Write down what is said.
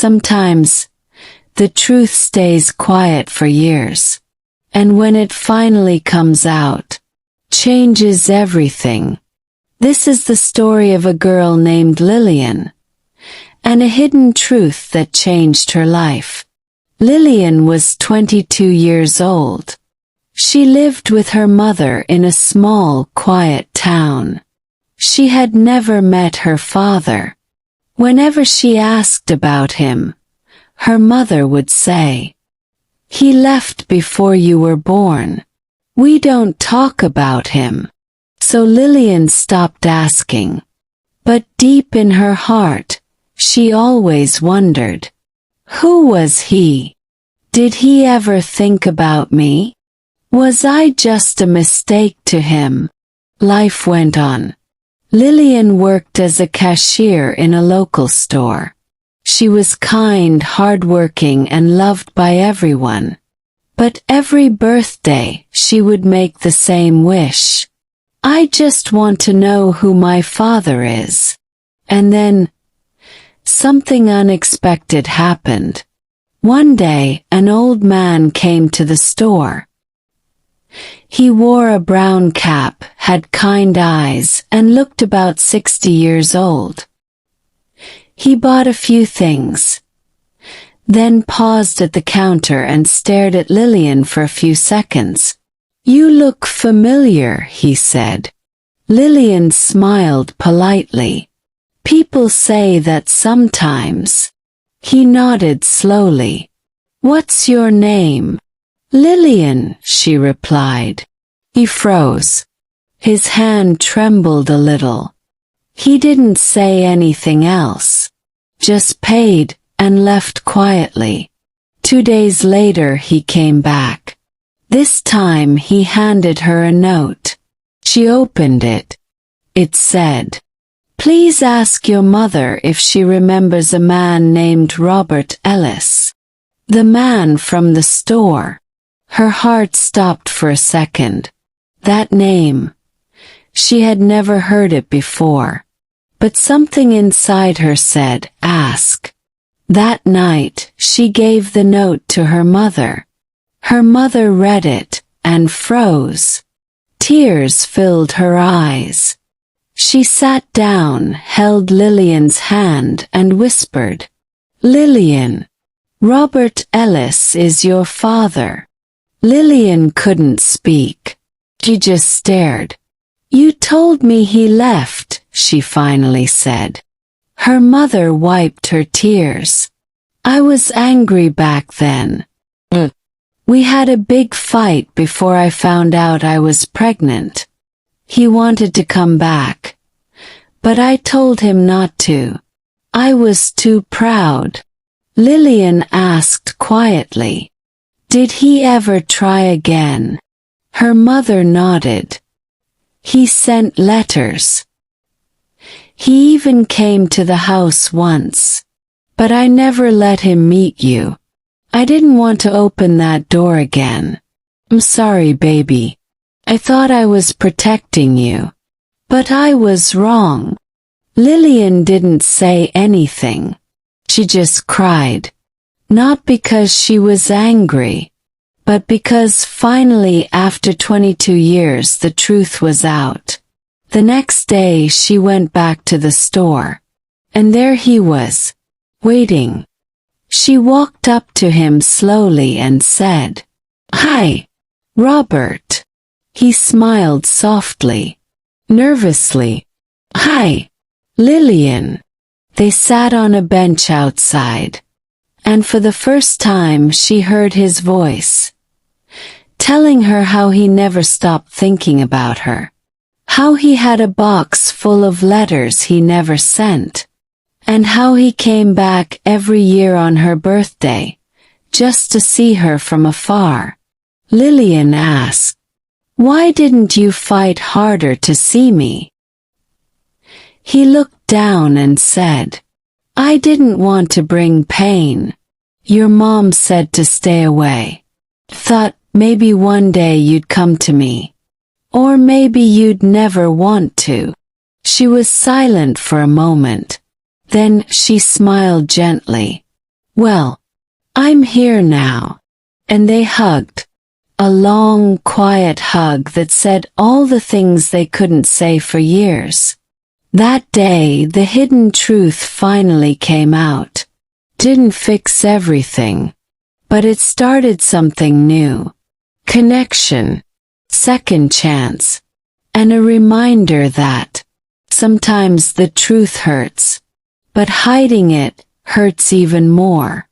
sometimes the truth stays quiet for years, and when it finally comes out, changes everything. This is the story of a girl named Lillian, and a hidden truth that changed her life. Lillian was 22 years old. She lived with her mother in a small, quiet town. She had never met her father. Whenever she asked about him, her mother would say, "He left before you were born. We don't talk about him." So Lillian stopped asking. But deep in her heart, she always wondered, who was he? Did he ever think about me? Was I just a mistake to him? Life went on. Lillian worked as a cashier in a local store. She was kind, hardworking, and loved by everyone. But every birthday, she would make the same wish. "I just want to know who my father is." And then, something unexpected happened. One day, an old man came to the store. He wore a brown cap, had kind eyes, and looked about 60 years old. He bought a few things, then paused at the counter and stared at Lillian for a few seconds. "You look familiar," he said. Lillian smiled politely. "People say that sometimes." He nodded slowly. "What's your name?" "Lillian," she replied. He froze. His hand trembled a little. He didn't say anything else. Just paid and left quietly. 2 days later he came back. This time he handed her a note. She opened it. It said, "Please ask your mother if she remembers a man named Robert Ellis." The man from the store. Her heart stopped for a second. That name. She had never heard it before. But something inside her said, "Ask." That night, she gave the note to her mother. Her mother read it, and froze. Tears filled her eyes. She sat down, held Lillian's hand, and whispered, "Lillian, Robert Ellis is your father." Lillian couldn't speak. She just stared. "You told me he left," she finally said. Her mother wiped her tears. "I was angry back then. We had a big fight before I found out I was pregnant. He wanted to come back. But I told him not to. I was too proud." Lillian asked quietly, "Did he ever try again?" Her mother nodded. "He sent letters. He even came to the house once. But I never let him meet you. I didn't want to open that door again. I'm sorry, baby. I thought I was protecting you. But I was wrong." Lillian didn't say anything. She just cried. Not because she was angry, but because finally after 22 years the truth was out. The next day she went back to the store. And there he was, waiting. She walked up to him slowly and said, "Hi, Robert." He smiled softly, nervously. "Hi, Lillian." They sat on a bench outside. And for the first time she heard his voice, telling her how he never stopped thinking about her. How he had a box full of letters he never sent. And how he came back every year on her birthday, just to see her from afar. Lillian asked, "Why didn't you fight harder to see me?" He looked down and said, "I didn't want to bring pain. Your mom said to stay away. Thought maybe one day you'd come to me. Or maybe you'd never want to." She was silent for a moment. Then she smiled gently. Well, I'm here now. And they hugged. A long, quiet hug that said all the things they couldn't say for years. That day, the hidden truth finally came out. Didn't fix everything, but it started something new. Connection, second chance, and a reminder that sometimes the truth hurts, but hiding it hurts even more.